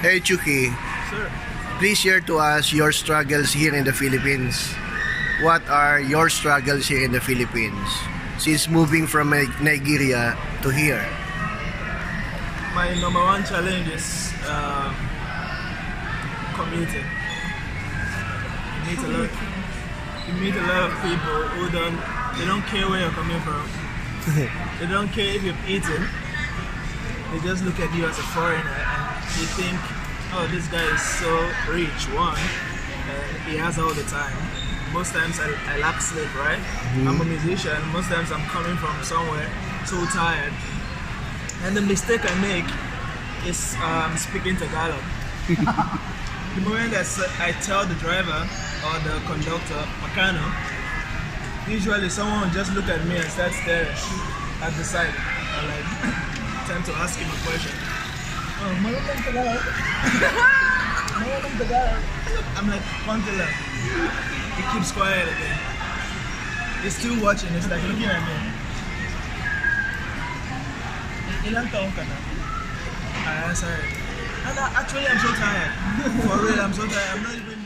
Hey Chucky, Sir, please share to us your struggles here in the Philippines. What are your struggles here in the Philippines since moving from Nigeria to here? my number one challenge is commuting. You meet a lot of people who don't care where you're coming from. They don't care if you've eaten. They just look at you as a foreigner and they think, oh, this guy is so rich, one, and he has all the time. Most times I lack sleep, right? I'm a musician. Most times I'm coming from somewhere so tired. And the mistake I make is speaking Tagalog. The moment I tell the driver or the conductor, Makano, usually someone will just look at me and start staring at the side. I'm like, time to ask him a question. Oh, marunong Tagalog. Marunong Tagalog. I'm like, konti lang. He keeps quiet again. He's still watching. He's like looking at me. Ilang taon ka na? I answered. And actually, I'm so tired. For real, I'm so tired. I'm not even.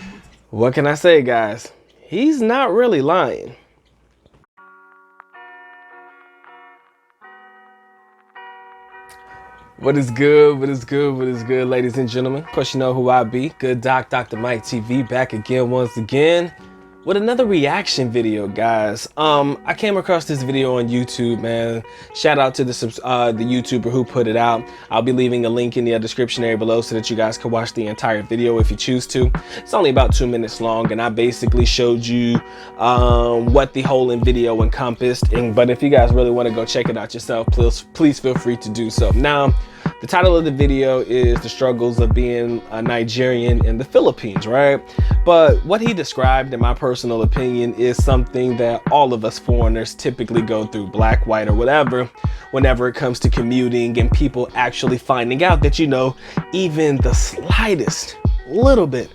What can I say, guys? He's not really lying. What is good? What is good? What is good, ladies and gentlemen? Of course, you know who I be. Good Doc, Dr. Mike TV, back again once again with another reaction video, guys. I came across this video on YouTube, man. Shout out to the YouTuber who put it out. I'll be leaving a link in the description area below so that you guys can watch the entire video if you choose to. It's only about 2 minutes long, and I basically showed you what the whole video encompassed. But if you guys really want to go check it out yourself, please feel free to do so. Now, the title of the video is The Struggles of Being a Nigerian in the Philippines, right? But what he described, in my personal opinion, is something that all of us foreigners typically go through, black, white, or whatever, whenever it comes to commuting and people actually finding out that, you know, even the slightest little bit,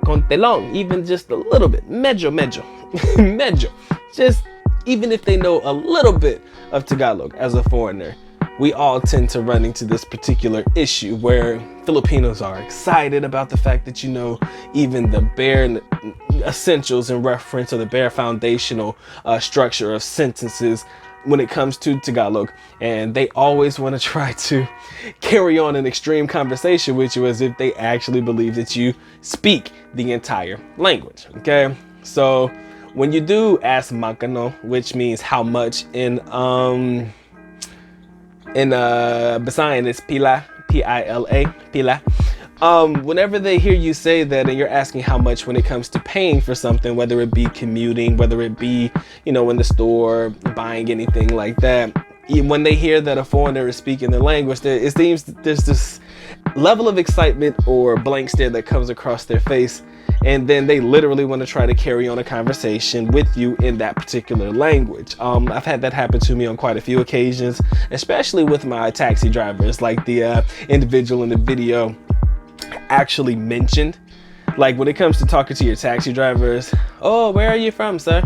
kontelong, even just a little bit, medyo, medyo, just even if they know a little bit of Tagalog as a foreigner, we all tend to run into this particular issue where Filipinos are excited about the fact that, you know, even the bare essentials in reference to the bare foundational structure of sentences when it comes to Tagalog, and they always want to try to carry on an extreme conversation with you as if they actually believe that you speak the entire language. Okay, so when you do ask magkano, which means how much in Bisayan, it's pila, P-I-L-A, pila. Whenever they hear you say that and you're asking how much when it comes to paying for something, whether it be commuting, whether it be, you know, in the store, buying anything like that, when they hear that a foreigner is speaking their language, it seems there's this level of excitement or blank stare that comes across their face, and then they literally want to try to carry on a conversation with you in that particular language. I've had that happen to me on quite a few occasions, especially with my taxi drivers, like the individual in the video actually mentioned. Like when it comes to talking to your taxi drivers, oh, where are you from, sir?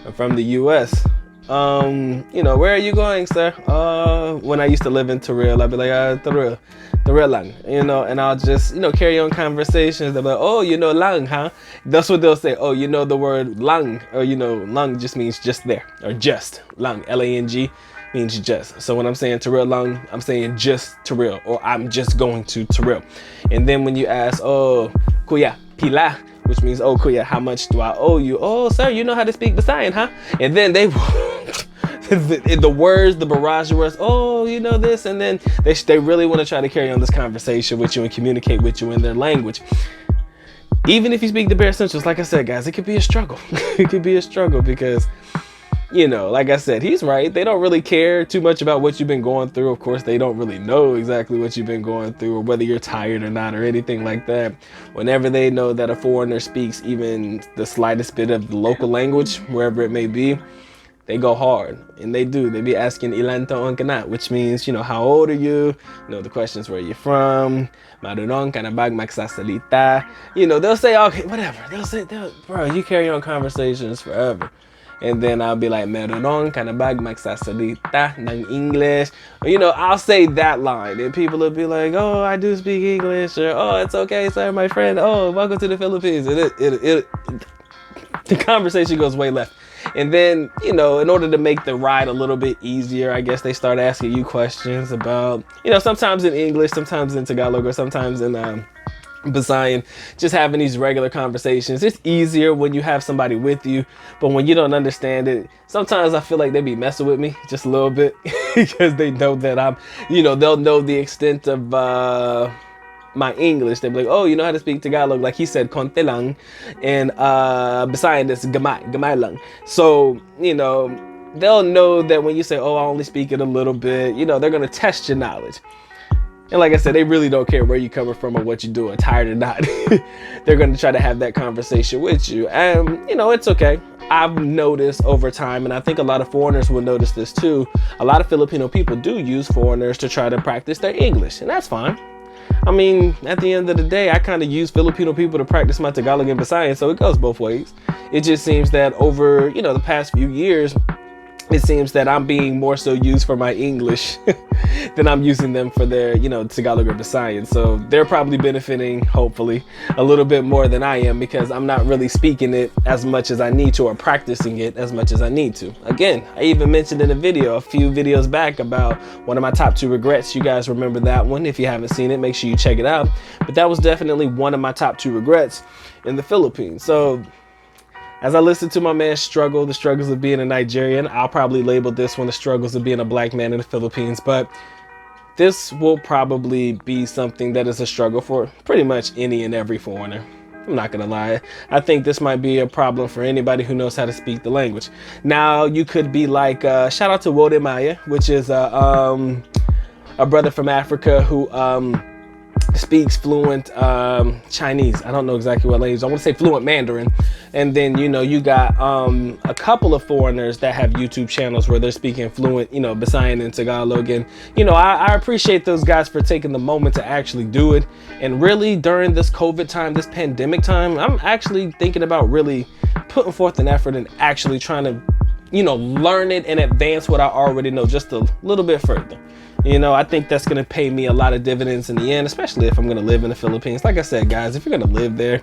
I'm from the US. You know, where are you going, sir? When I used to live in Toril, I'd be like, Toril lang, you know, and I'll just, you know, carry on conversations. They'll be like, oh, you know, lang, huh? That's what they'll say. Oh, you know the word lang, or, you know, lang just means just there, or just, lang, L-A-N-G means just. So when I'm saying Toril lang, I'm saying just Toril, or I'm just going to Toril. And then when you ask, oh, kuya, pila, which means, oh, kuya, how much do I owe you? Oh, sir, you know how to speak Bisayan, huh? And then they the words, the barrage of words, oh, you know this, and then they really want to try to carry on this conversation with you and communicate with you in their language. Even if you speak the bare essentials, like I said, guys, it could be a struggle. It could be a struggle because, you know, like I said, he's right. They don't really care too much about what you've been going through. Of course, they don't really know exactly what you've been going through or whether you're tired or not or anything like that. Whenever they know that a foreigner speaks even the slightest bit of the local language, wherever it may be, they go hard, and they do. They be asking ilan taon ka na, which means, you know, how old are you? You know, the questions, where you're from, marunong ka na ba magsasalita? You know, they'll say, okay, whatever. Bro, you carry on conversations forever. And then I'll be like, meron ka na ba magsasalita ng English? Or, you know, I'll say that line and people will be like, oh, I do speak English, or oh, it's okay, sir, my friend. Oh, welcome to the Philippines. And the conversation goes way left. And then, you know, in order to make the ride a little bit easier, I guess they start asking you questions about, you know, sometimes in English, sometimes in Tagalog, or sometimes in Visayan, just having these regular conversations. It's easier when you have somebody with you, but when you don't understand it, sometimes I feel like they be messing with me just a little bit because they know that I'm, you know, they'll know the extent of my English. They'll be like, oh, you know how to speak Tagalog, like he said, konti lang, and Visayan is gamay lang. So, you know, they'll know that when you say, oh, I only speak it a little bit, you know, they're gonna test your knowledge. And like I said, they really don't care where you're coming from or what you're doing, tired or not. They're going to try to have that conversation with you. And, you know, it's okay. I've noticed over time, and I think a lot of foreigners will notice this too, a lot of Filipino people do use foreigners to try to practice their English, and that's fine. I mean, at the end of the day, I kind of use Filipino people to practice my Tagalog and Visayan, so it goes both ways. It just seems that over, you know, the past few years, it seems that I'm being more so used for my English than I'm using them for their, you know, Tagalog or Visayan. So they're probably benefiting, hopefully, a little bit more than I am because I'm not really speaking it as much as I need to or practicing it as much as I need to. Again, I even mentioned in a video a few videos back about one of my top 2 regrets. You guys remember that one. If you haven't seen it, make sure you check it out. But that was definitely one of my top 2 regrets in the Philippines. So as I listen to my man struggle, the struggles of being a Nigerian, I'll probably label this one the struggles of being a black man in the Philippines, but this will probably be something that is a struggle for pretty much any and every foreigner. I'm not gonna lie. I think this might be a problem for anybody who knows how to speak the language. Now, you could be like, shout out to Wode Maya, which is a brother from Africa who speaks fluent Chinese. I don't know exactly what language. I want to say fluent Mandarin. And then, you know, you got a couple of foreigners that have YouTube channels where they're speaking fluent, you know, Visayan and Tagalog. And, you know, I appreciate those guys for taking the moment to actually do it. And really, during this COVID time, this pandemic time, I'm actually thinking about really putting forth an effort and actually trying to, you know, learn it and advance what I already know just a little bit further. You know, I think that's going to pay me a lot of dividends in the end, especially if I'm going to live in the Philippines. Like I said, guys, if you're going to live there,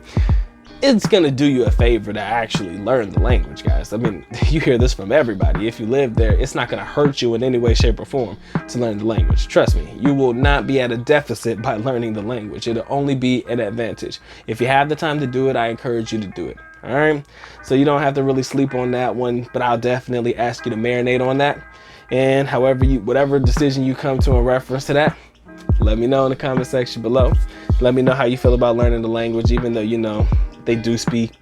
it's going to do you a favor to actually learn the language, guys. I mean, you hear this from everybody. If you live there, it's not going to hurt you in any way, shape, or form to learn the language. Trust me, you will not be at a deficit by learning the language. It'll only be an advantage. If you have the time to do it, I encourage you to do it. All right? So you don't have to really sleep on that one, but I'll definitely ask you to marinate on that. And however whatever decision you come to in reference to that, let me know in the comment section below. Let me know how you feel about learning the language, even though, you know, they do speak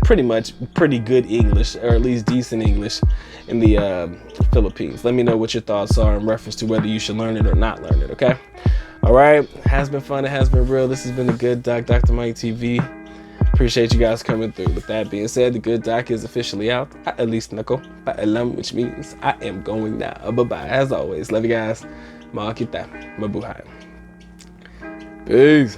pretty good English, or at least decent English in the Philippines. Let me know what your thoughts are in reference to whether you should learn it or not learn it, okay? All right, it has been fun, it has been real. This has been the Good Doc, Dr. Mike TV. Appreciate you guys coming through. With that being said, the Good Doc is officially out. At least nako, paalam, which means I am going now. Bye-bye. As always, love you guys. Mga kita. Mabuhay. Peace.